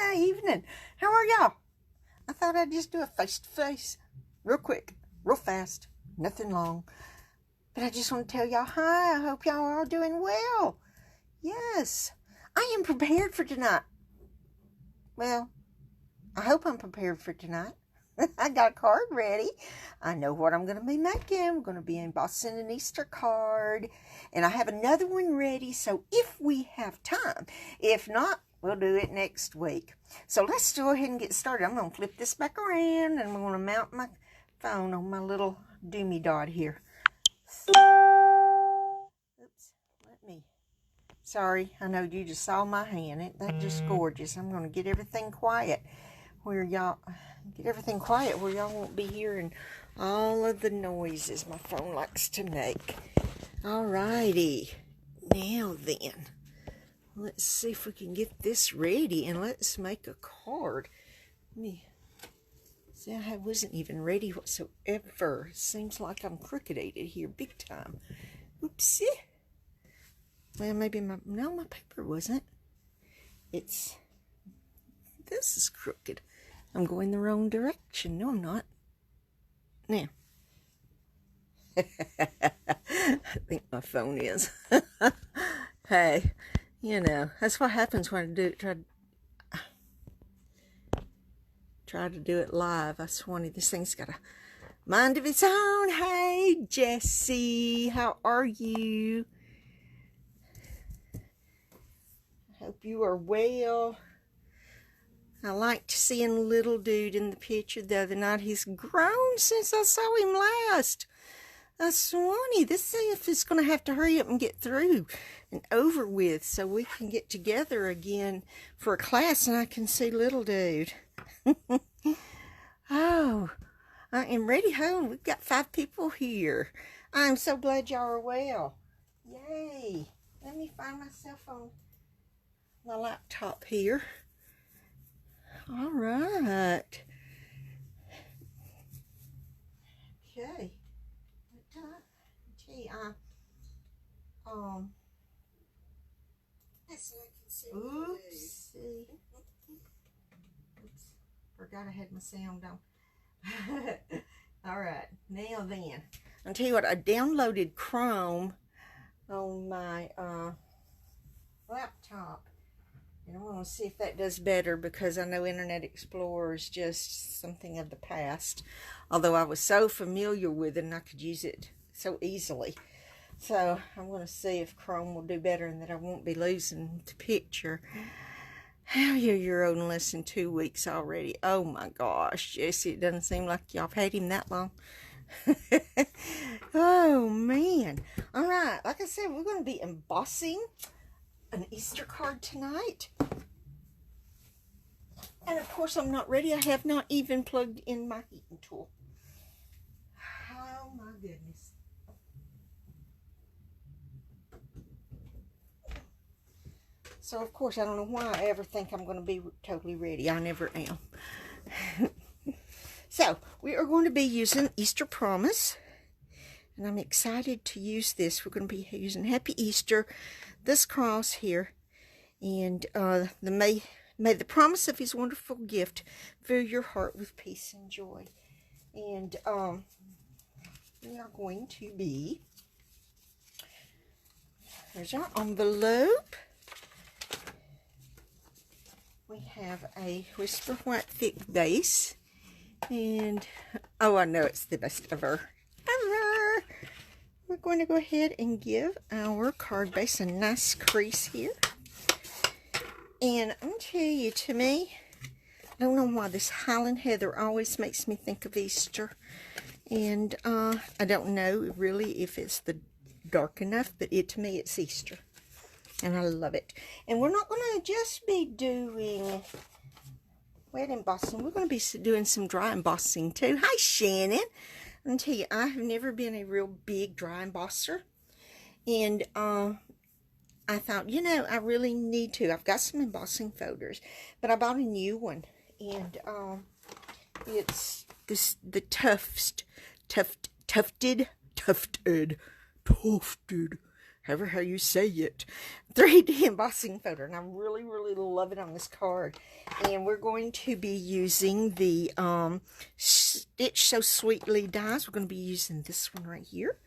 Hi, evening. How are y'all? I thought I'd just do a face-to-face. Real quick, real fast, nothing long. But I just want to tell y'all hi. I hope y'all are all doing well. Yes, I am prepared for tonight. Well, I hope I'm prepared for tonight. I got a card ready. I know what I'm going to be making. We're going to be embossing an Easter card. And I have another one ready, so if we have time. If not, we'll do it next week. So let's go ahead and get started. I'm going to flip this back around, and I'm going to mount my phone on my little doomy dot here. Oops, sorry, I know you just saw my hand. That's just gorgeous. I'm going to get everything quiet where y'all won't be hearing all of the noises my phone likes to make. Alrighty, now then, let's see if we can get this ready and let's make a card. See, I wasn't even ready whatsoever. Seems like I'm crooked-ated here big time. Oopsie. Well, maybe my paper wasn't. This is crooked. I'm going the wrong direction. No, I'm not. Now. I think my phone is. Hey, that's what happens when I try to do it live. I swear, this thing's got a mind of its own. Hey, Jessie, how are you? I hope you are well. I liked seeing little dude in the picture the other night. He's grown since I saw him last. I swanny, this stuff is going to have to hurry up and get through and over with so we can get together again for a class and I can see little dude. Oh, I am ready home. We've got 5 people here. I'm so glad y'all are well. Yay. Let me find myself on my laptop here. All right. Okay. Let's see, I can see. Oopsie. Oops. Forgot I had my sound on. All right. Now then, I'll tell you what. I downloaded Chrome on my laptop. And I want to see if that does better because I know Internet Explorer is just something of the past. Although I was so familiar with it and I could use it so easily. So I'm going to see if Chrome will do better and that I won't be losing the picture. How you're on less than 2 weeks already. Oh my gosh, Jesse, it doesn't seem like y'all have had him that long. Oh man. All right, like I said, we're going to be embossing an Easter card tonight. And of course I'm not ready. I have not even plugged in my heating tool. Oh my goodness. So of course I don't know why I ever think I'm going to be totally ready. I never am. So we are going to be using Easter Promise. And I'm excited to use this. We're going to be using Happy Easter, this cross here, and may the promise of his wonderful gift fill your heart with peace and joy. And we are going to be, there's our envelope. We have a Whisper White thick base, and oh, I know it's the best ever. We're going to go ahead and give our card base a nice crease here. And I'll tell you, to me, I don't know why this Highland Heather always makes me think of Easter. And I don't know really if it's dark enough, but to me it's Easter. And I love it. And we're not going to just be doing wet embossing. We're going to be doing some dry embossing too. Hi, Shannon. I'll tell you, I have never been a real big dry embosser. And I thought, I really need to. I've got some embossing folders, but I bought a new one. And it's the tufted however how you say it, 3D embossing folder. And I really, really love it on this card. And we're going to be using the Stitch So Sweetly dies. We're going to be using this one right here.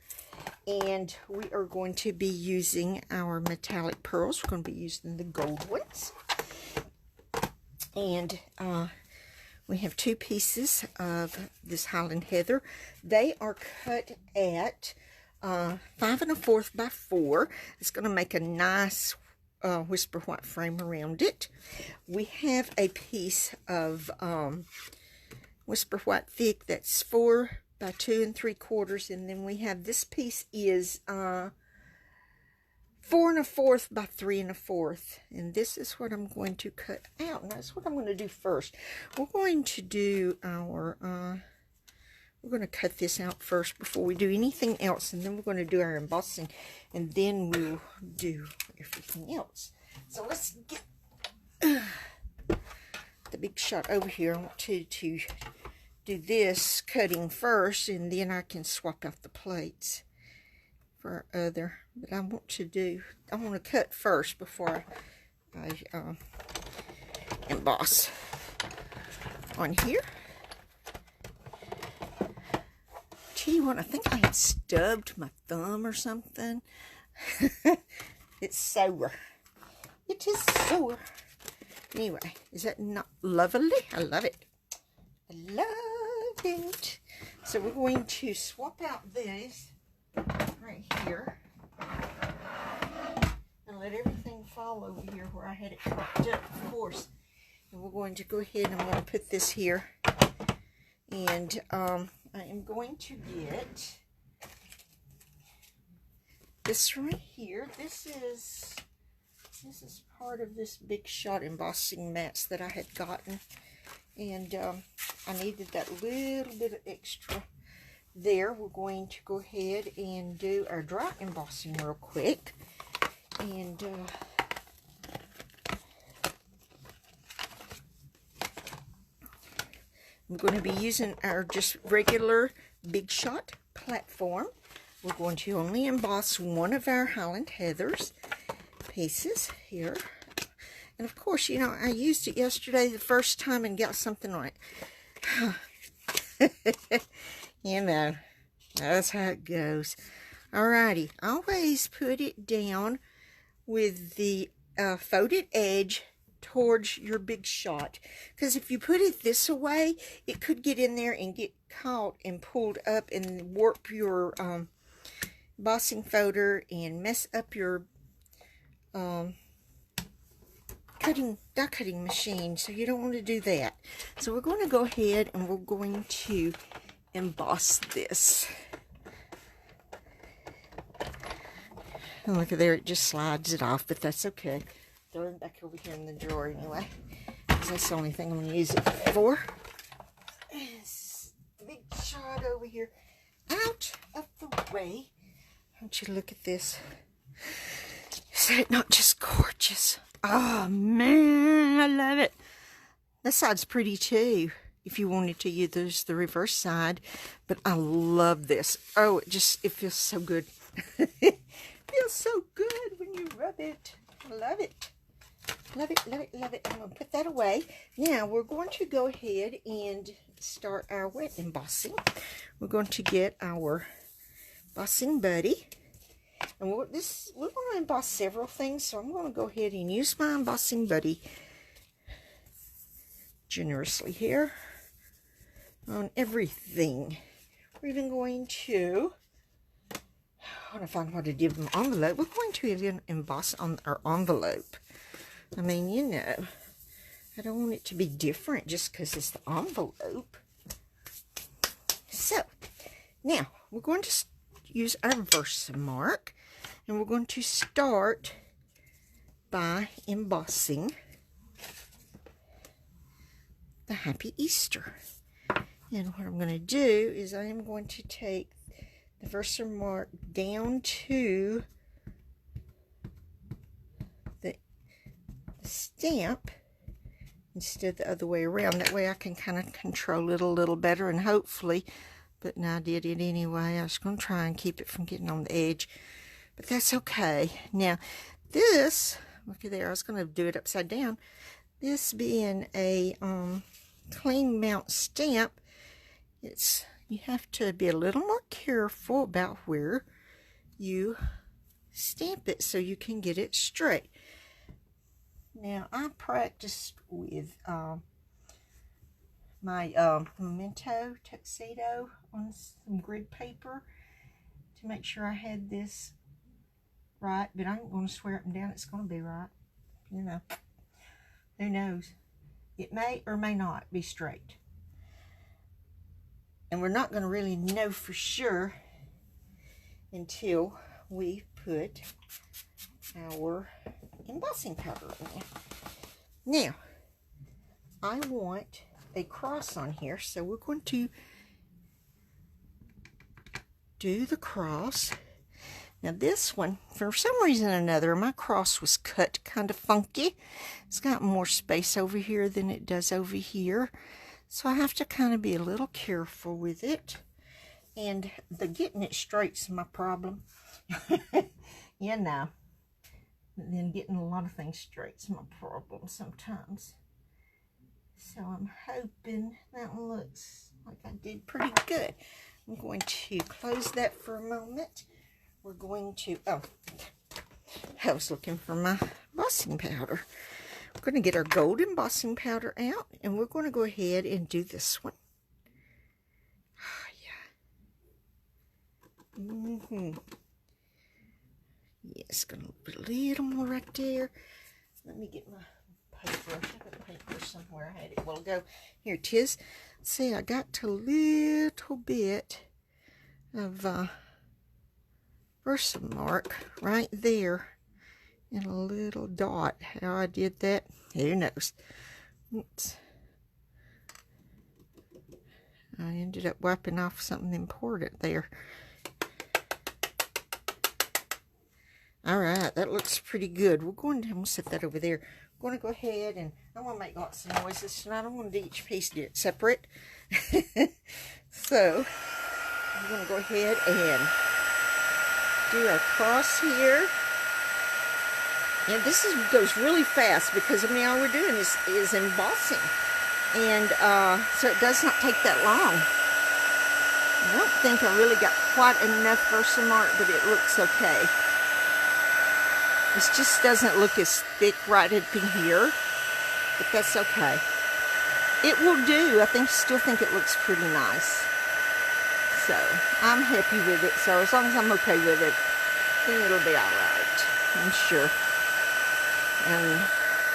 And we are going to be using our metallic pearls. We're going to be using the gold ones. And we have 2 pieces of this Highland Heather. They are cut at 5 1/4 by 4. It's going to make a nice whisper white frame around it. We have a piece of whisper white thick that's 4 by 2 3/4, and then we have this piece is 4 1/4 by 3 1/4, and this is what I'm going to cut out. And that's what I'm going to do first. We're going to do our we're going to cut this out first before we do anything else, and then we're going to do our embossing, and then we'll do everything else. So let's get the big shot over here. I want to do this cutting first, and then I can swap out the plates for our other. But I want to cut first before I emboss on here. Tell you what, I think I had stubbed my thumb or something. It's sore. It is sore. Anyway, is that not lovely? I love it. I love it. So we're going to swap out these right here and let everything fall over here where I had it propped up, of course. And we're going to go ahead and I'm going to put this here. And I am going to get this right here. This is part of this big shot embossing mats that I had gotten, and I needed that little bit of extra there. We're going to go ahead and do our dry embossing real quick, and I'm going to be using our just regular big shot platform. We're going to only emboss one of our Highland Heathers pieces here. And of course, you know, I used it yesterday the first time and got something on it. You know, that's how it goes. Alrighty, always put it down with the folded edge towards your big shot, because if you put it this way, it could get in there and get caught and pulled up and warp your embossing folder and mess up your die cutting machine. So you don't want to do that. So we're going to go ahead and we're going to emboss this. And look at there, it just slides it off, but that's okay. Throw it back over here in the drawer anyway, because that's the only thing I'm going to use it for. Big shot over here, out of the way. I want you to look at this. Is that not just gorgeous? Oh man, I love it. This side's pretty too, if you wanted to use the reverse side, but I love this. Oh, it feels so good. It feels so good when you rub it. I love it. Love it, love it, love it. I'm going to put that away. Now, we're going to go ahead and start our wet embossing. We're going to get our embossing buddy. And we're going to emboss several things, so I'm going to go ahead and use my embossing buddy generously here on everything. We're even going to, I want to find what to do with my envelope. We're going to even emboss on our envelope. I mean, you know, I don't want it to be different just because it's the envelope. So, now, we're going to use our Versamark, and we're going to start by embossing the Happy Easter. And what I'm going to do is I am going to take the Versamark down to the stamp instead of the other way around. That way I can kind of control it a little better, and hopefully, but now I did it anyway. I was going to try and keep it from getting on the edge. but that's okay. Now, this, look at there, I was going to do it upside down. This being a clean mount stamp, you have to be a little more careful about where you stamp it so you can get it straight. Now, I practiced with my memento tuxedo on some grid paper to make sure I had this right, but I'm going to swear up and down it's going to be right. You know, who knows? It may or may not be straight. And we're not going to really know for sure until we put our embossing powder in there. Now, I want a cross on here, so we're going to do the cross. Now this one, for some reason or another, my cross was cut kind of funky. It's got more space over here than it does over here. So I have to kind of be a little careful with it. And the getting it straight's my problem. You know. And then getting a lot of things straight's my problem sometimes. So I'm hoping that one looks like I did pretty good. I'm going to close that for a moment. We're going to, I was looking for my embossing powder. We're going to get our gold embossing powder out, and we're going to go ahead and do this one. Oh, yeah. Yes, going to put a little more right there. Let me get my paper. I have a paper somewhere. I had it a while ago. Here it is. See, I got a little bit of Versamark right there and a little dot. How I did that, who knows. Oops. I ended up wiping off something important there. Alright, that looks pretty good. I'm going to set that over there. I'm going to go ahead and I'm going to make lots of noises tonight. I'm going to do each piece, do it separate. So, I'm going to go ahead and do our cross here. And this goes really fast because, I mean, all we're doing is embossing. And so it does not take that long. I don't think I really got quite enough Versamark, but it looks okay. This just doesn't look as thick right up in here, but that's okay. It will do. I still think it looks pretty nice. So, I'm happy with it. So, as long as I'm okay with it, then it'll be alright. I'm sure. And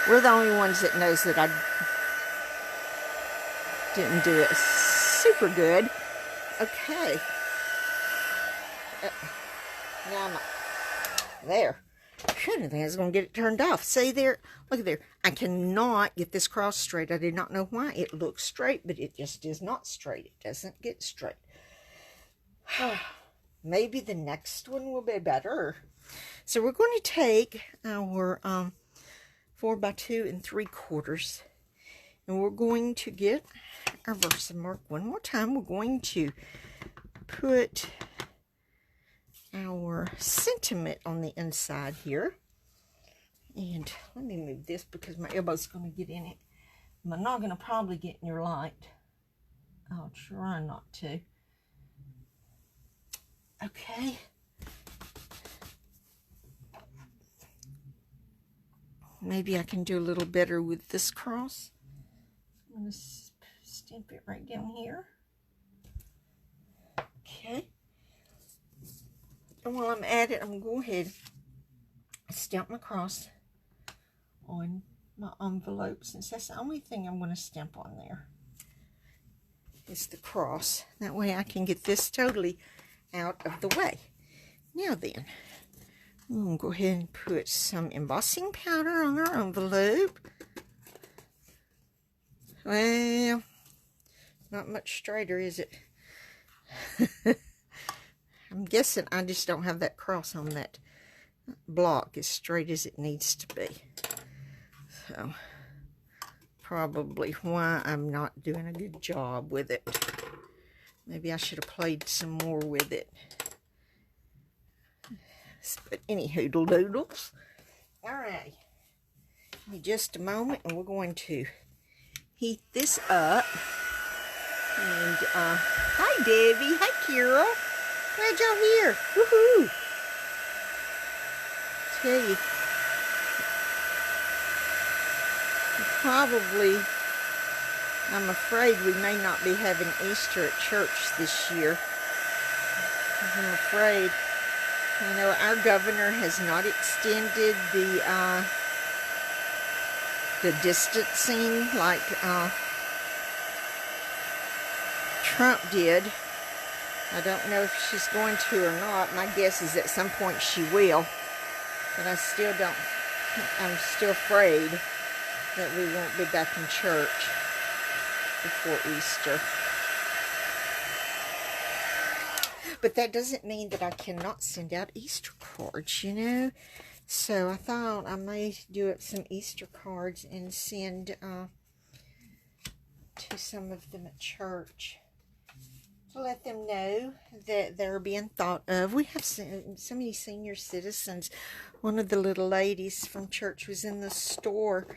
we're the only ones that knows that I didn't do it super good. Okay. Now I'm there. I didn't think I was going to get it turned off. See there? Look at there. I cannot get this cross straight. I did not know why. It looks straight, but it just is not straight. It doesn't get straight. Maybe the next one will be better. So we're going to take our 4x2 3/4, and we're going to get our Versamark one more time. We're going to put our sentiment on the inside here. And let me move this because my elbow's going to get in it. My noggin will probably get in your light. I'll try not to. Okay. Maybe I can do a little better with this cross. I'm going to stamp it right down here. Okay. And while I'm at it, I'm going to go ahead and stamp my cross on my envelope, since that's the only thing I'm going to stamp on there is the cross. That way I can get this totally out of the way. Now then, I'm going to go ahead and put some embossing powder on our envelope. Well, not much straighter, is it? I'm guessing I just don't have that cross on that block as straight as it needs to be. So, probably why I'm not doing a good job with it. Maybe I should have played some more with it. But any hoodle doodles. All right. Give me just a moment, and we're going to heat this up. And, hi, Debbie. Hi, Kira. Glad y'all here. Woohoo. Tell you, probably, I'm afraid we may not be having Easter at church this year. I'm afraid. You know, our governor has not extended the distancing like Trump did. I don't know if she's going to or not. My guess is at some point she will. But I'm still afraid that we won't be back in church before Easter. But that doesn't mean that I cannot send out Easter cards, you know. So I thought I may do up some Easter cards and send to some of them at church to let them know that they're being thought of. We have so many senior citizens. One of the little ladies from church was in the store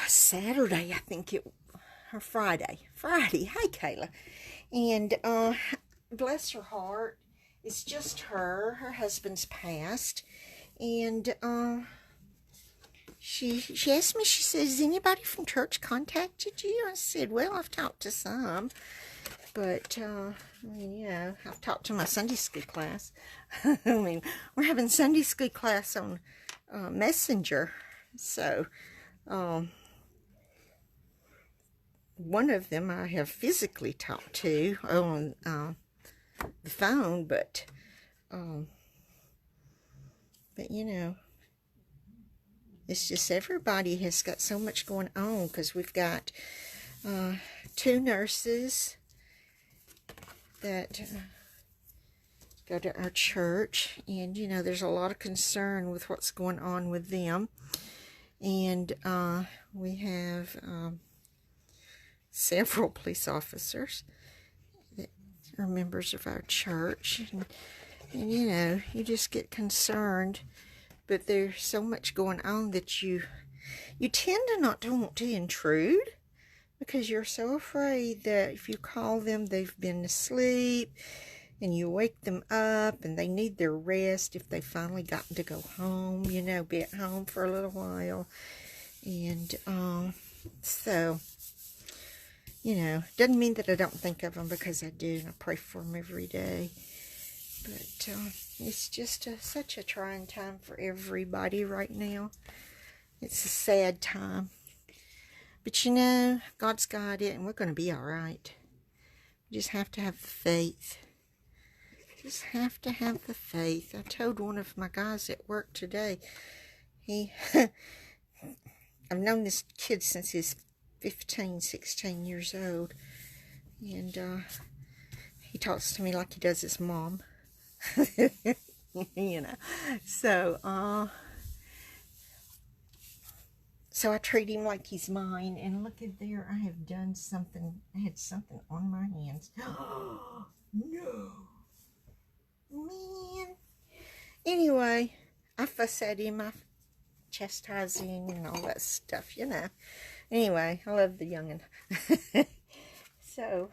Saturday, I think or Friday. Hi, Kayla. And bless her heart, it's just her. Her husband's passed. And she asked me, she said, has anybody from church contacted you? I said, well, I've talked to some. But, I mean, you know, I've talked to my Sunday school class. I mean, we're having Sunday school class on Messenger. So, one of them I have physically talked to on the phone, but you know, it's just everybody has got so much going on because we've got 2 nurses that go to our church, and you know, there's a lot of concern with what's going on with them. And we have several police officers that are members of our church, and you know, you just get concerned. But there's so much going on that you tend to not want to intrude, because you're so afraid that if you call them, they've been asleep, and you wake them up, and they need their rest if they've finally gotten to go home, you know, be at home for a little while. And so, you know, doesn't mean that I don't think of them, because I do, and I pray for them every day. But it's just such a trying time for everybody right now. It's a sad time. But you know, God's got it, and we're going to be all right. We just have to have the faith. Just have to have the faith. I told one of my guys at work today, I've known this kid since he's 15, 16 years old. And he talks to me like he does his mom. You know. So I treat him like he's mine. And look at there, I have done something. I had something on my hands. No. Man. Anyway, I fuss at him. I chastise him and all that stuff, you know. Anyway, I love the youngin'. So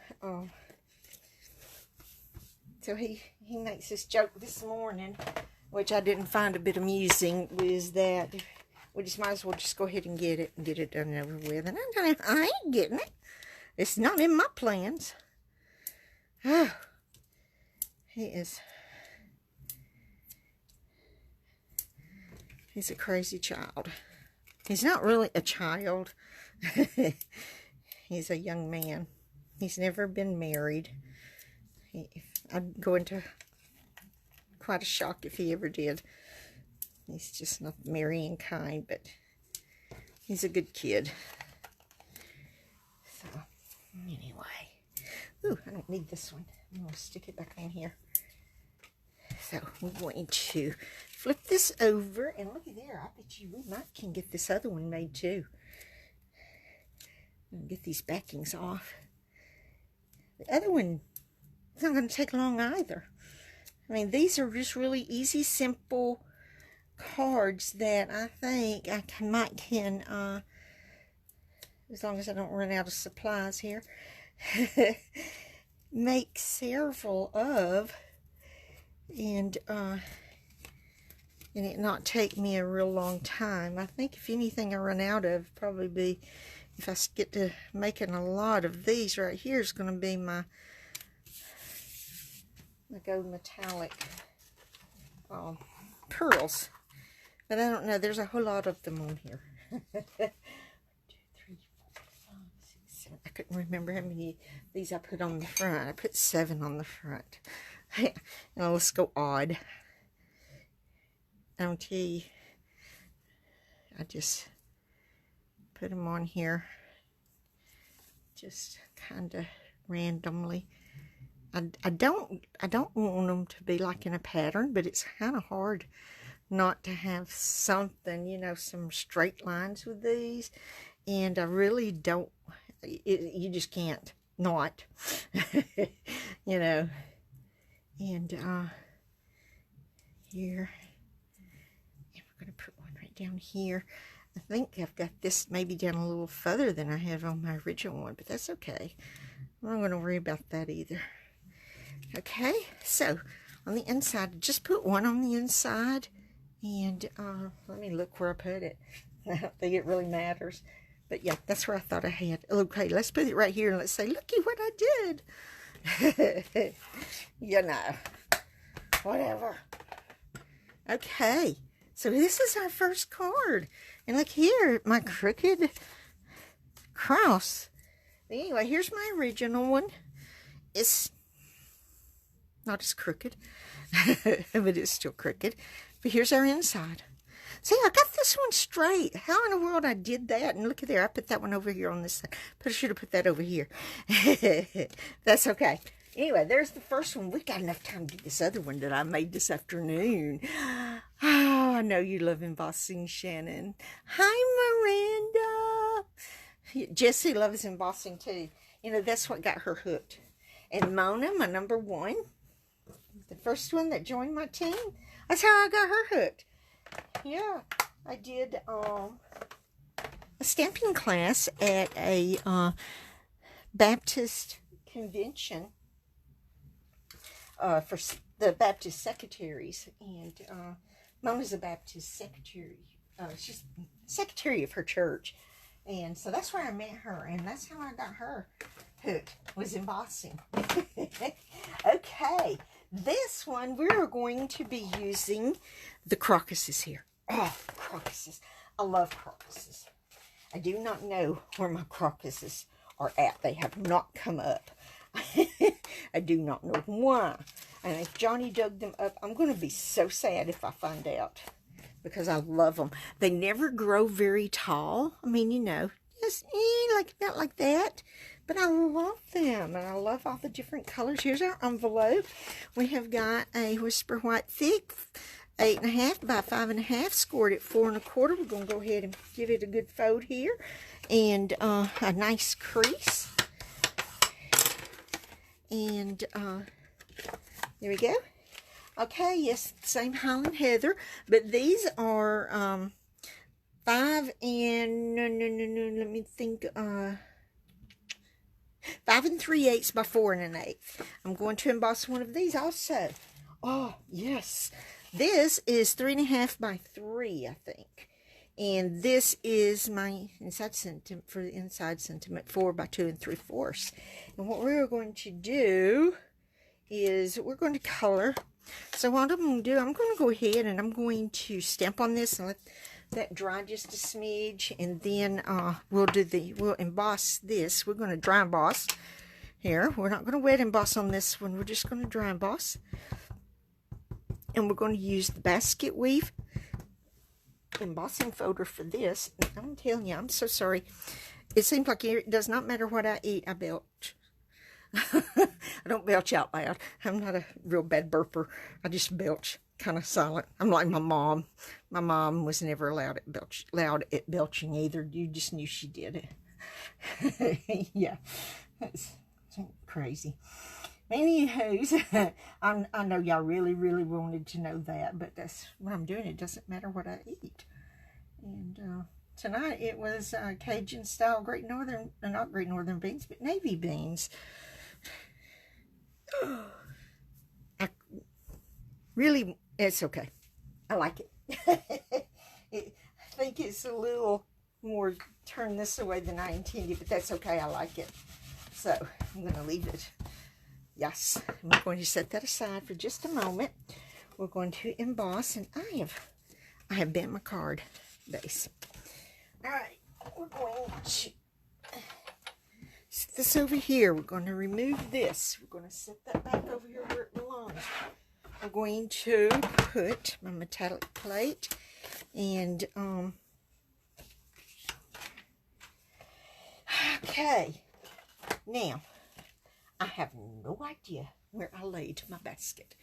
he makes this joke this morning, which I didn't find a bit amusing, was that we just might as well just go ahead and get it done and over with. And I ain't getting it. It's not in my plans. Oh, he's a crazy child. He's not really a child. He's a young man. He's never been married. I'd go into quite a shock if he ever did. He's just not the marrying kind, but he's a good kid. So, anyway. Ooh, I don't need this one. I'm going to stick it back on here. So, we're going to flip this over, and look at there. I bet you we can get this other one made too. And get these backings off. The other one, it's not going to take long either. I mean, these are just really easy, simple cards that I think I can as long as I don't run out of supplies here, make several of, and it not take me a real long time. I think if anything I run out of, probably be, if I get to making a lot of these right here, is going to be my gold metallic pearls. But I don't know, there's a whole lot of them on here. 1, 2, 3, 4, 5, 6, 7. I couldn't remember how many of these I put on the front. I put 7 on the front. Now let's go odd. I'll tell you, I just put them on here just kind of randomly. I don't want them to be like in a pattern, but it's kind of hard not to have something, you know, some straight lines with these, and I really don't, you just can't not, you know. And here, and we're going to put one right down here. I think I've got this maybe down a little further than I have on my original one, but that's okay. I'm not going to worry about that either. Okay, so on the inside, just put one on the inside, and let me look where I put it. I don't think it really matters, but yeah, that's where I thought I had. Okay, let's put it right here, and let's say, looky what I did. You know, whatever. Okay, so this is our first card, and look here, my crooked cross. Anyway, here's my original one. It's not as crooked, but it's still crooked. But here's our inside. See, I got this one straight. How in the world I did that? And look at there, I put that one over here on this side. But I should have put that over here. That's okay. Anyway, there's the first one. We got enough time to do this other one that I made this afternoon. Oh, I know you love embossing, Shannon. Hi, Miranda. Jessie loves embossing too. You know, that's what got her hooked. And Mona, my number 1, the first one that joined my team, that's how I got her hooked. Yeah, I did a stamping class at a Baptist convention for the Baptist secretaries, and Mona's a Baptist secretary. She's secretary of her church, and so that's where I met her, and that's how I got her hooked, was embossing. Okay, this one we're going to be using the crocuses here. Oh, crocuses. I love crocuses. I do not know where my crocuses are at. They have not come up. I do not know why. And if Johnny dug them up, I'm going to be so sad if I find out, because I love them. They never grow very tall. I mean, you know, just like about like that. But I love them, and I love all the different colors. Here's our envelope. We have got a Whisper White Thick 8.5 by 5.5, scored at 4 1/4. We're going to go ahead and give it a good fold here, and a nice crease. And there we go. Okay, yes, same Highland Heather, but these are 5 and let me think. 5 3/8 by 4 1/8. I'm going to emboss one of these also. Oh, yes. This is 3.5 by 3, I think. And this is my inside sentiment, for the inside sentiment, 4 by 2 3/4. And what we're going to do is we're going to color. So what I'm going to do, I'm going to go ahead and I'm going to stamp on this and let that dry just a smidge, and then we'll emboss this. We're going to dry emboss here. We're not going to wet emboss on this one. We're just going to dry emboss, and we're going to use the basket weave embossing folder for this. And I'm telling you, I'm so sorry. It seems like it does not matter what I eat, I belch. I don't belch out loud. I'm not a real bad burper. I just belch kind of silent. I'm like my mom. My mom was never loud at belching either. You just knew she did it. Yeah, that's crazy. Anywho, I know y'all really, really wanted to know that, but that's what I'm doing. It doesn't matter what I eat. And tonight it was Cajun style Great Northern, not Great Northern beans, but navy beans. Really, it's okay. I like it. I think it's a little more turned this way than I intended, but that's okay. I like it. So I'm going to leave it. Yes, I'm going to set that aside for just a moment. We're going to emboss, and I have bent my card base. All right, we're going to set this over here. We're going to remove this. We're going to set that back over here where it belongs. We're going to put my metallic plate and okay. Now, I have no idea where I laid my basket.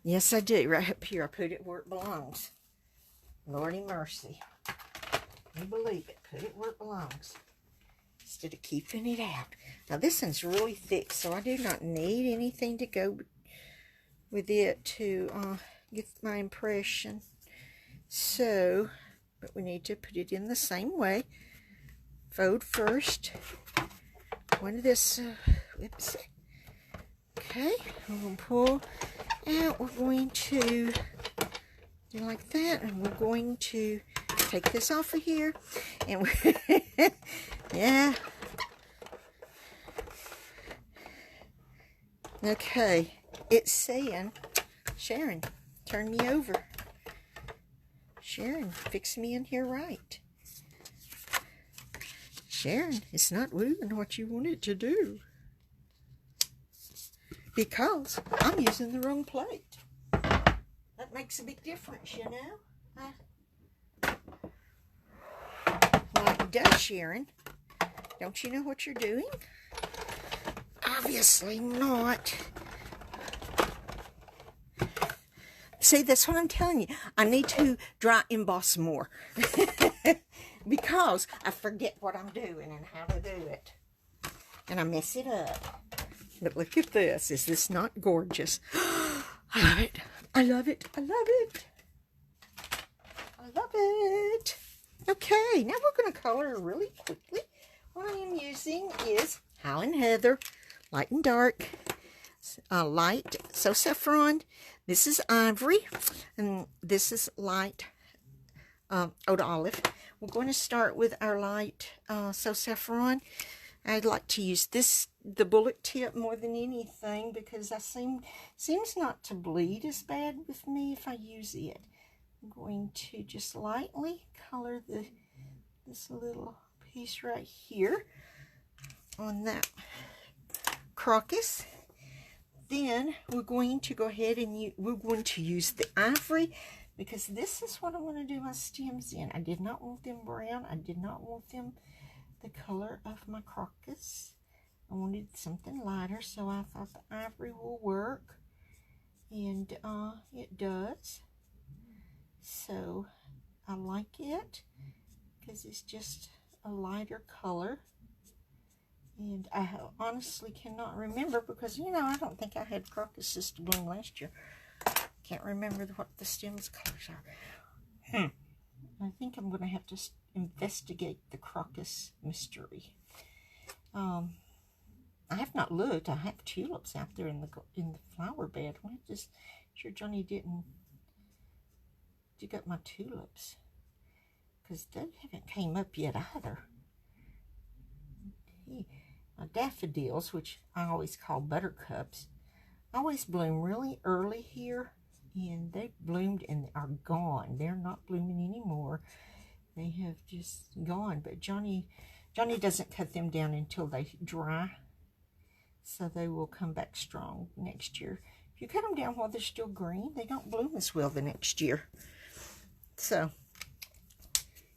Yes, I do. Right up here. I put it where it belongs. Lordy mercy. You believe it. Put it where it belongs. Instead of keeping it out. Now, this one's really thick, so I do not need anything to go with it to get my impression. So, but we need to put it in the same way. Fold first. One of this, whoops. Okay, we're going to pull out. We're going to do like that, and we're going to take this off of here. And we yeah. Okay. It's saying, Sharon, turn me over. Sharon, fix me in here right. Sharon, it's not doing what you want it to do. Because I'm using the wrong plate. That makes a big difference, you know. Like it does, Sharon. Don't you know what you're doing? Obviously not. See, that's what I'm telling you. I need to dry emboss more. Because I forget what I'm doing and how to do it. And I mess it up. But look at this. Is this not gorgeous? I love it. I love it. I love it. I love it. Okay, now we're going to color really quickly. What I am using is Highland Heather, light and dark. Light, so saffron. This is ivory, and this is light oat olive. We're going to start with our light so saffron. I'd like to use the bullet tip more than anything because I seems not to bleed as bad with me if I use it. I'm going to just lightly color this little piece right here on that crocus. Then we're going to go ahead and we're going to use the ivory because this is what I want to do my stems in. I did not want them brown. I did not want them the color of my crocus. I wanted something lighter, so I thought the ivory will work. And it does. So I like it because it's just a lighter color. And I honestly cannot remember because, you know, I don't think I had crocuses to bloom last year. Can't remember what the stems colors are. I think I'm going to have to investigate the crocus mystery. I have not looked. I have tulips out there in the flower bed. I just sure Johnny didn't dig up my tulips because they haven't came up yet either. My daffodils, which I always call buttercups, always bloom really early here, and they bloomed and are gone. They're not blooming anymore. They have just gone. But Johnny doesn't cut them down until they dry, so they will come back strong next year. If you cut them down while they're still green, they don't bloom as well the next year. So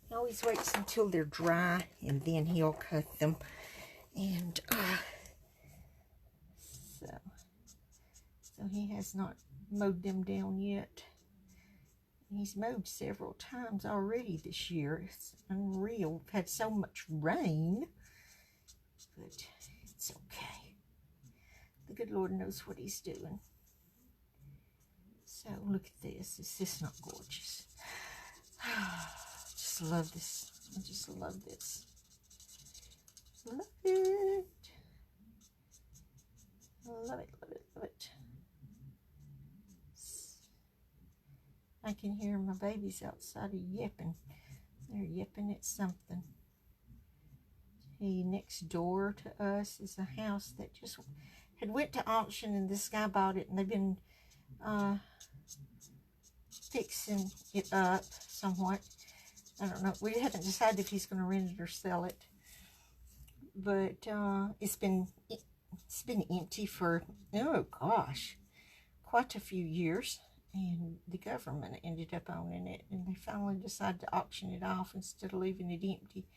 he always waits until they're dry, and then he'll cut them. And so he has not mowed them down yet. He's mowed several times already this year. It's unreal. We've had so much rain, but it's okay. The good Lord knows what he's doing. So look at this. Is this not gorgeous? Just love this. I just love this. Love it. Love it, love it, love it. I can hear my babies outside yipping. They're yipping at something. Next door to us is a house that just had went to auction, and this guy bought it, and they've been fixing it up somewhat. I don't know. We haven't decided if he's going to rent it or sell it. But it's been empty for, oh gosh, quite a few years. And the government ended up owning it, and they finally decided to auction it off instead of leaving it empty.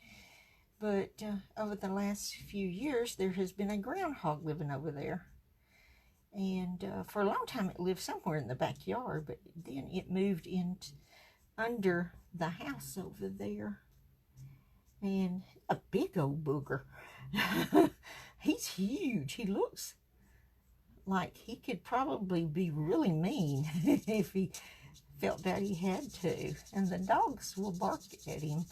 But over the last few years, there has been a groundhog living over there. And for a long time, it lived somewhere in the backyard, but then it moved in under the house over there. And a big old booger. He's huge. He looks like he could probably be really mean if he felt that he had to. And the dogs will bark at him.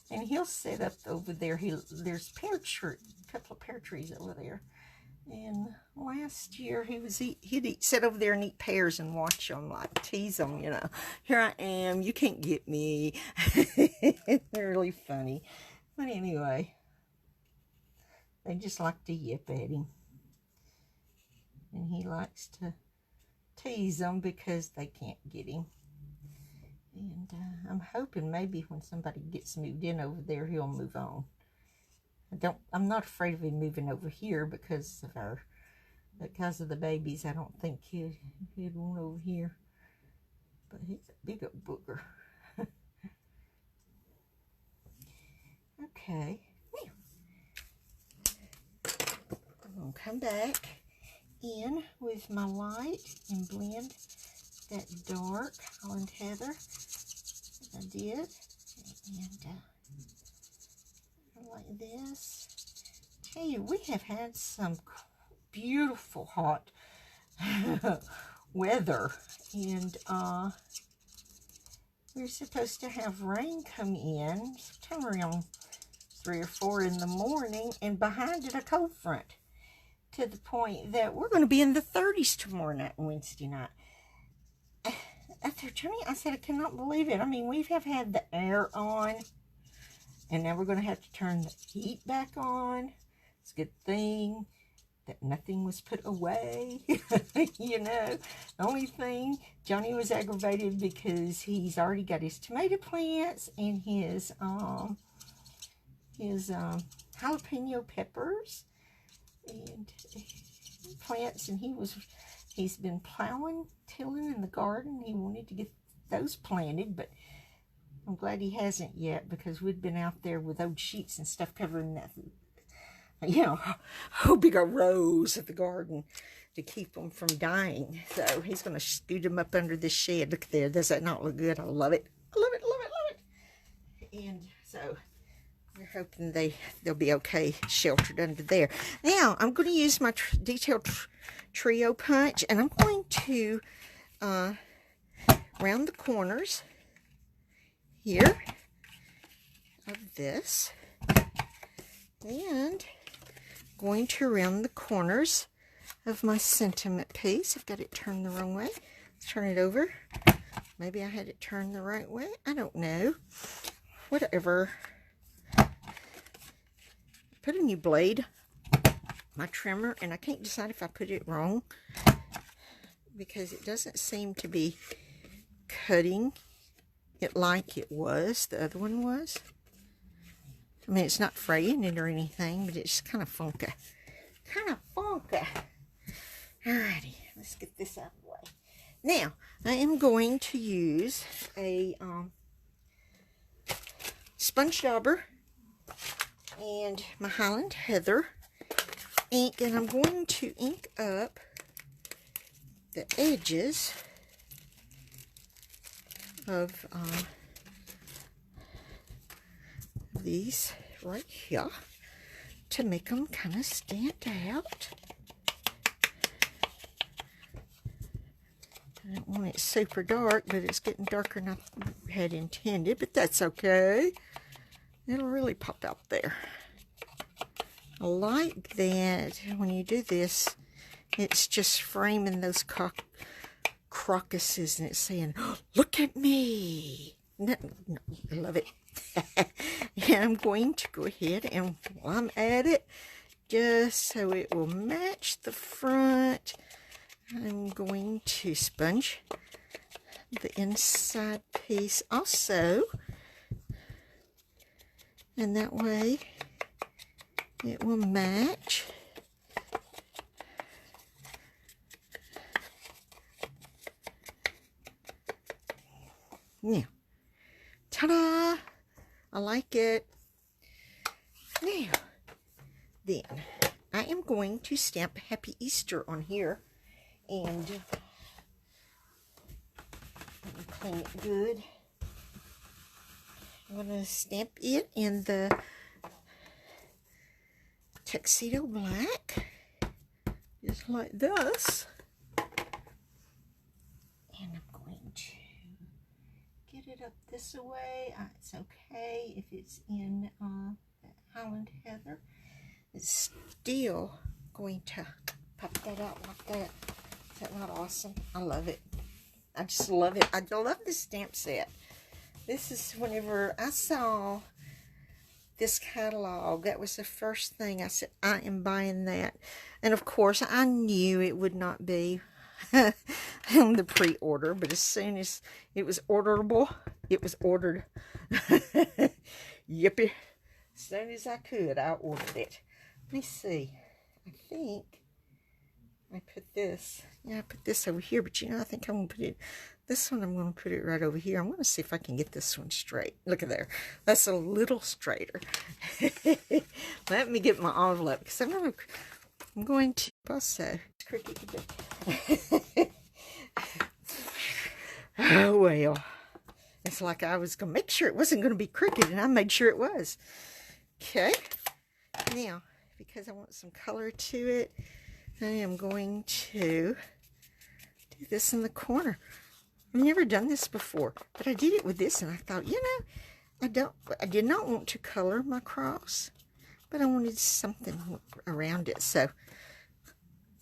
And he'll sit up over there. There's a couple of pear trees over there. And last year he'd sit over there and eat pears and watch them, like tease them, you know. Here I am, you can't get me. They're really funny. But anyway, they just like to yip at him. And he likes to tease them because they can't get him. And I'm hoping maybe when somebody gets moved in over there, he'll move on. I'm not afraid of him moving over here because of the babies. I don't think he'd want over here. But he's a big old booger. Okay. Now, I'm going to come back in with my light and blend that dark Holland Heather. I did. And like this. Tell you, we have had some beautiful hot weather, and we're supposed to have rain come in sometime around 3 or 4 in the morning, and behind it a cold front, to the point that we're going to be in the 30s tomorrow night and Wednesday night. After Tony, I said, I cannot believe it. I mean, we have had the air on, and now we're going to have to turn the heat back on. It's a good thing that nothing was put away. You know, the only thing, Johnny was aggravated because he's already got his tomato plants and his jalapeno peppers and plants, and he's been tilling in the garden. He wanted to get those planted, but I'm glad he hasn't yet, because we'd been out there with old sheets and stuff covering that, you know, whole big old rows of the garden to keep them from dying. So he's going to scoot them up under this shed. Look there. Does that not look good? I love it. I love it, love it, love it. And so we're hoping they'll be okay sheltered under there. Now, I'm going to use my detailed trio punch, and I'm going to round the corners here of this, and going to round the corners of my sentiment piece. I've got it turned the wrong way. Let's turn it over. Maybe I had it turned the right way. I don't know. Whatever. Put a new blade, my trimmer, and I can't decide if I put it wrong, because it doesn't seem to be cutting it like it was, the other one was. I mean, it's not fraying it or anything, but it's kind of funky. Alrighty, let's get this out of the way. Now, I am going to use a sponge dauber and my Holland Heather ink, and I'm going to ink up the edges of these right here to make them kind of stand out. I don't want it super dark, but it's getting darker than I had intended, but that's okay. It'll really pop out there. I like that when you do this, it's just framing those crocuses and it's saying, oh, look at me. No, I love it. And I'm going to go ahead and while I'm at it, just so it will match the front, I'm going to sponge the inside piece also. And that way it will match. Now, ta-da! I like it. Now, then, I am going to stamp Happy Easter on here. And let me clean it good. I'm going to stamp it in the tuxedo black. Just like this. And I'm going to get it up this way. It's okay if it's in Highland Heather. It's still going to pop that out like that. Is that not awesome? I love it. I just love it. I love this stamp set. This is whenever I saw this catalog, that was the first thing I said, I am buying that. And of course, I knew it would not be on the pre-order, but as soon as it was orderable, it was ordered. Yippee. As soon as I could, I ordered it. Let me see. I think I put this. Yeah, I put this over here, but you know, I think I'm going to put it, this one I'm going to put it right over here. I'm going to see if I can get this one straight. Look at there. That's a little straighter. Let me get my envelope, because I'm going to also, it's crooked today. Oh, well. It's like I was going to make sure it wasn't going to be crooked, and I made sure it was. Okay. Now, because I want some color to it, I am going to do this in the corner. I've never done this before, but I did it with this, and I thought, you know, I did not want to color my cross, but I wanted something around it, so,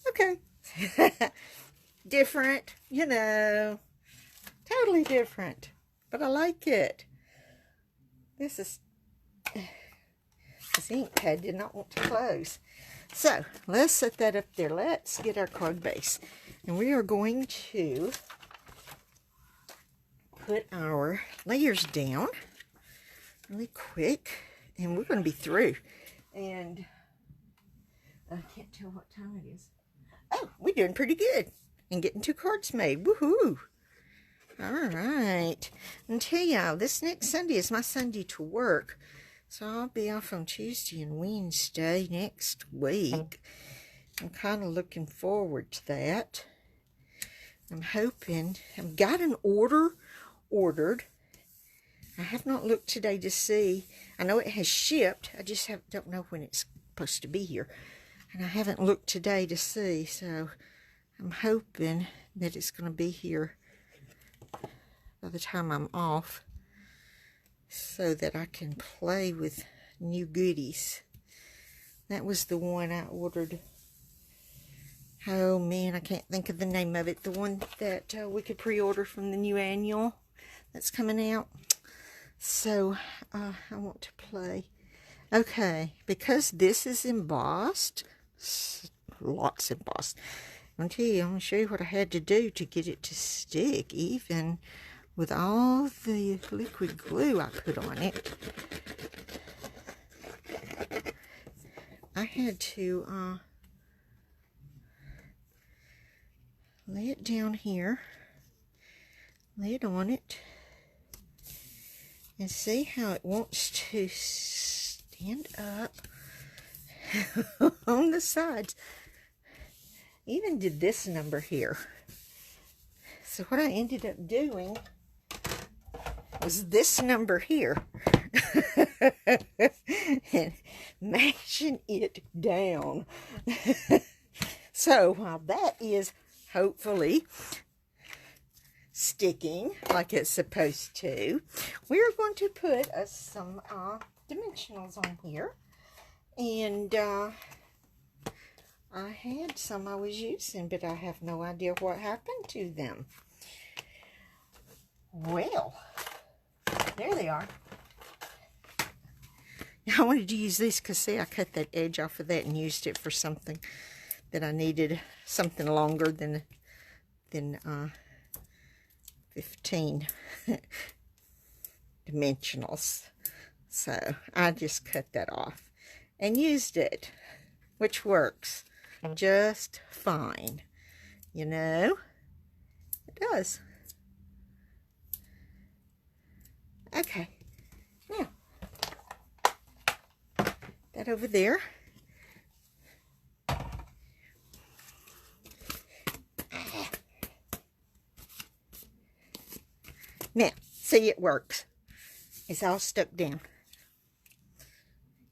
okay. Different, you know, totally different, but I like it. This ink pad did not want to close. So, let's set that up there. Let's get our card base. And we are going to put our layers down really quick. And we're going to be through. And I can't tell what time it is. Oh, we're doing pretty good. And getting 2 cards made. Woohoo! Alright. And tell y'all, this next Sunday is my Sunday to work. So I'll be off on Tuesday and Wednesday next week. I'm kind of looking forward to that. I'm hoping. I've got an ordered. I have not looked today to see. I know it has shipped. I just don't know when it's supposed to be here. And I haven't looked today to see. So I'm hoping that it's going to be here by the time I'm off, so that I can play with new goodies. That was the one I ordered. Oh man, I can't think of the name of it. The one that we could pre-order from the new annual that's coming out. So I want to play. Okay, because this is embossed, lots embossed. I'm going to show you what I had to do to get it to stick, even with all the liquid glue I put on it. I had to lay it down here, lay it on it, and see how it wants to stand up on the sides. Even did this number here. So what I ended up doing was this number here. And mashing it down. So while that is hopefully sticking like it's supposed to, we're going to put some dimensionals on here. And I had some I was using, but I have no idea what happened to them. Well, there they are. I wanted to use these because, see, I cut that edge off of that and used it for something that I needed, something longer than 15 dimensionals. So I just cut that off and used it, which works just fine. You know, it does. Okay, now that over there. Now, see, it works. It's all stuck down.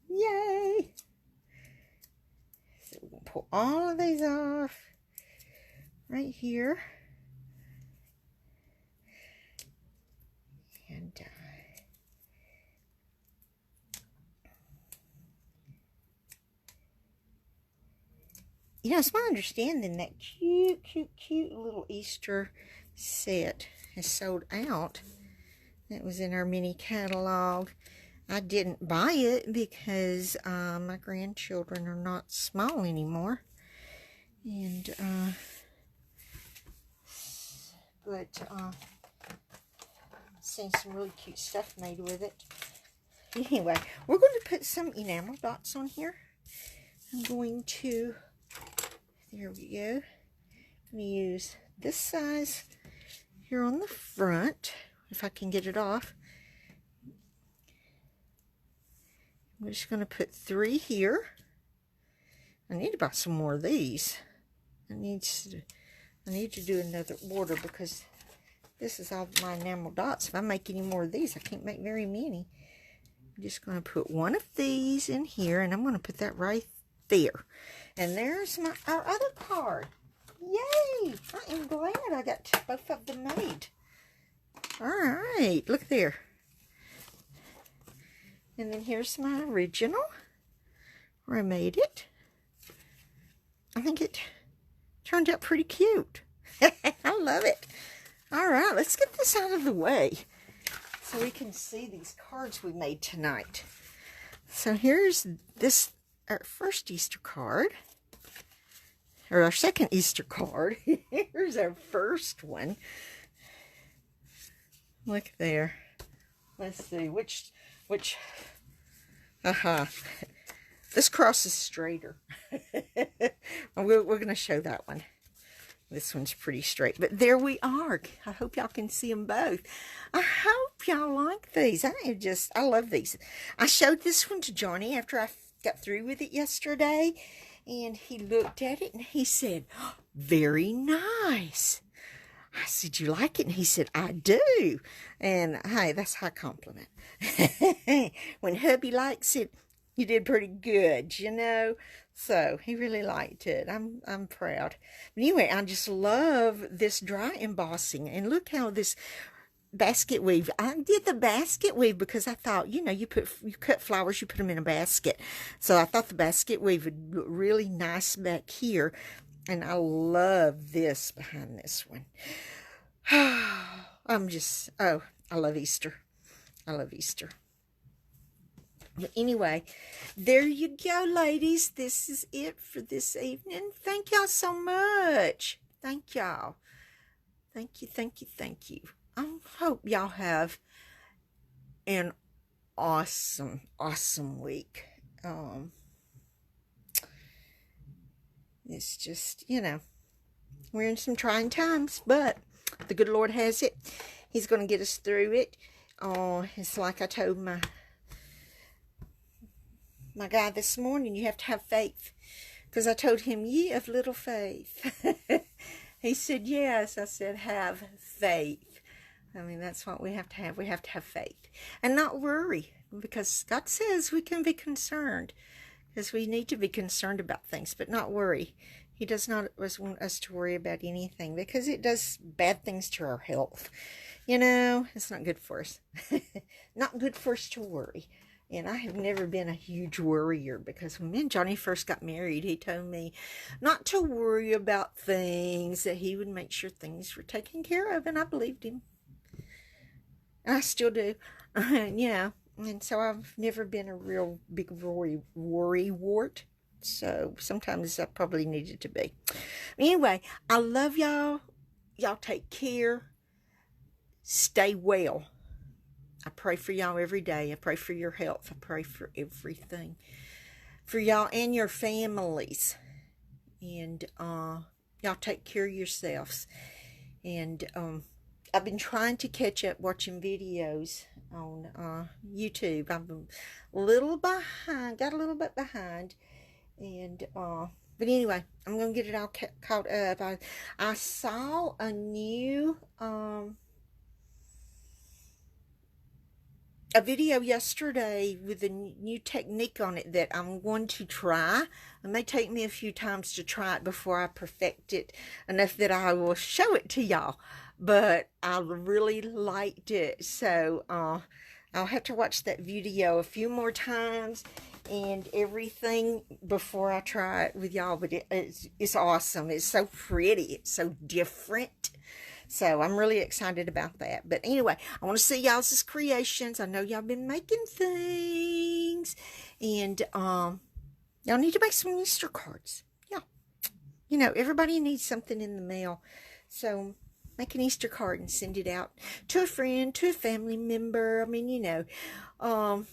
Yay! So we'll pull all of these off right here. And you know, it's my understanding that cute little Easter set is sold out. That was in our mini catalog. I didn't buy it because my grandchildren are not small anymore. And, but I've seen some really cute stuff made with it. Anyway, we're going to put some enamel dots on here. I'm going to, there we go. I'm going to use this size here on the front, if I can get it off. I'm just going to put 3 here. I need to buy some more of these. I need to do another order because this is all my enamel dots. If I make any more of these, I can't make very many. I'm just going to put one of these in here, and I'm going to put that right there. And there's our other card. Yay! I am glad I got both of them made. Alright, look there. And then here's my original, where I made it. I think it turned out pretty cute. I love it. Alright, let's get this out of the way so we can see these cards we made tonight. So here's this, our first Easter card. Or our second Easter card. Here's our first one. Look there. Let's see which. This cross is straighter. We're going to show that one. This one's pretty straight. But there we are. I hope y'all can see them both. I hope y'all like these. I love these. I showed this one to Johnny after I got through with it yesterday. And he looked at it and he said, oh, very nice. I said, you like it? And he said, I do. And hey, that's a high compliment. When hubby likes it, you did pretty good, you know. So he really liked it. I'm proud. But anyway, I just love this dry embossing. And look how this basket weave. I did the basket weave because I thought, you know, you cut flowers, you put them in a basket. So I thought the basket weave would look really nice back here. And I love this behind this one. I love Easter. I love Easter. But anyway, there you go, ladies. This is it for this evening. Thank y'all so much. Thank y'all. Thank you, thank you, thank you. I hope y'all have an awesome, awesome week. It's just, you know, we're in some trying times, but the good Lord has it. He's going to get us through it. It's like I told my guy this morning, you have to have faith. Because I told him, ye of little faith. He said, yes. I said, have faith. I mean, that's what we have to have. We have to have faith. And not worry. Because God says we can be concerned. Because we need to be concerned about things, but not worry. He does not want us to worry about anything because it does bad things to our health. You know, it's not good for us. Not good for us to worry. And I have never been a huge worrier because when me and Johnny first got married, he told me not to worry about things, that he would make sure things were taken care of, and I believed him. And I still do. Yeah. And so I've never been a real big worry wart. So sometimes I probably needed to be. Anyway, I love y'all. Y'all take care. Stay well. I pray for y'all every day. I pray for your health. I pray for everything. For y'all and your families. And y'all take care of yourselves. And I've been trying to catch up watching videos on YouTube. I'm a little behind. Got a little bit behind. And but anyway, I'm going to get it all caught up. I saw a new a video yesterday with a new technique on it that I'm going to try. It may take me a few times to try it before I perfect it enough that I will show it to y'all. But I really liked it. So I'll have to watch that video a few more times and everything before I try it with y'all. But it's awesome. It's so pretty. It's so different. So I'm really excited about that. But anyway, I want to see y'all's creations. I know y'all been making things. And y'all need to make some Easter cards. Yeah. You know, everybody needs something in the mail. So make an Easter card and send it out to a friend, to a family member. I mean, you know,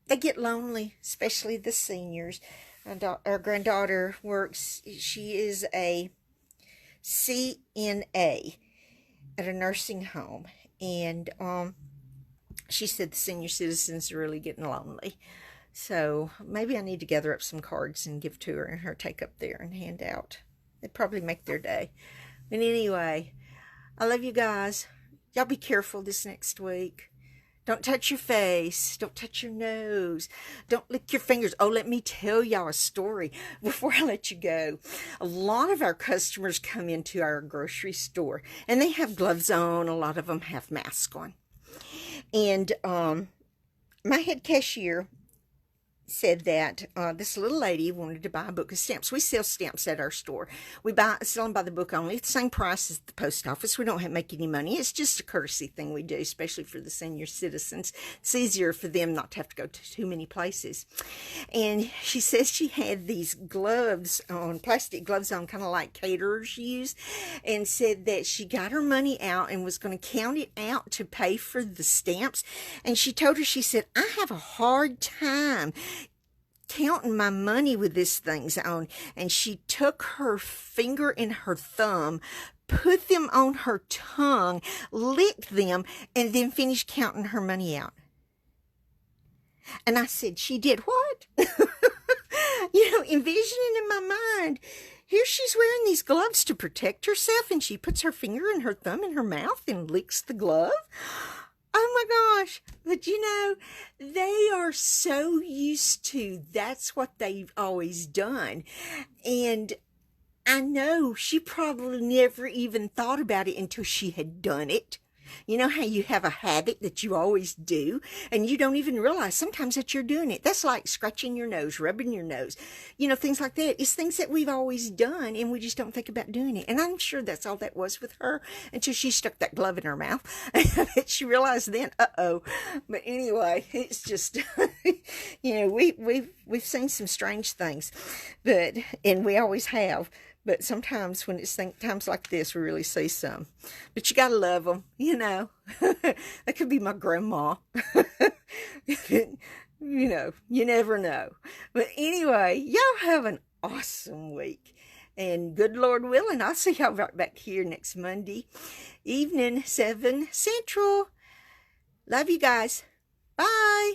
they get lonely, especially the seniors. Our granddaughter works, she is a CNA at a nursing home. And she said the senior citizens are really getting lonely. So maybe I need to gather up some cards and give to her and her take up there and hand out. It'd probably make their day. But anyway, I love you guys. Y'all be careful this next week. Don't touch your face. Don't touch your nose. Don't lick your fingers. Oh, let me tell y'all a story before I let you go. A lot of our customers come into our grocery store, and they have gloves on. A lot of them have masks on. And my head cashier said that this little lady wanted to buy a book of stamps. We sell stamps at our store. We sell them by the book only. It's the same price as the post office. We don't make any money. It's just a courtesy thing we do, especially for the senior citizens. It's easier for them not to have to go to too many places. And she says she had these gloves on, plastic gloves on, kind of like caterers use, and said that she got her money out and was going to count it out to pay for the stamps. And she told her, she said, I have a hard time counting my money with these things on. And she took her finger and her thumb, put them on her tongue, licked them, and then finished counting her money out. And I said, she did what? You know, envisioning in my mind, here she's wearing these gloves to protect herself, and she puts her finger and her thumb in her mouth and licks the glove. Oh my gosh. But you know, they are so used to, that's what they've always done. And I know she probably never even thought about it until she had done it. You know how you have a habit that you always do, and you don't even realize sometimes that you're doing it. That's like scratching your nose, rubbing your nose, you know, things like that. It's things that we've always done, and we just don't think about doing it. And I'm sure that's all that was with her until she stuck that glove in her mouth. She realized then, uh-oh. But anyway, it's just, you know, we've seen some strange things, and we always have. But sometimes when it's times like this, we really see some. But you got to love them, you know. That could be my grandma. You know, you never know. But anyway, y'all have an awesome week. And good Lord willing, I'll see y'all right back here next Monday evening, 7 Central. Love you guys. Bye.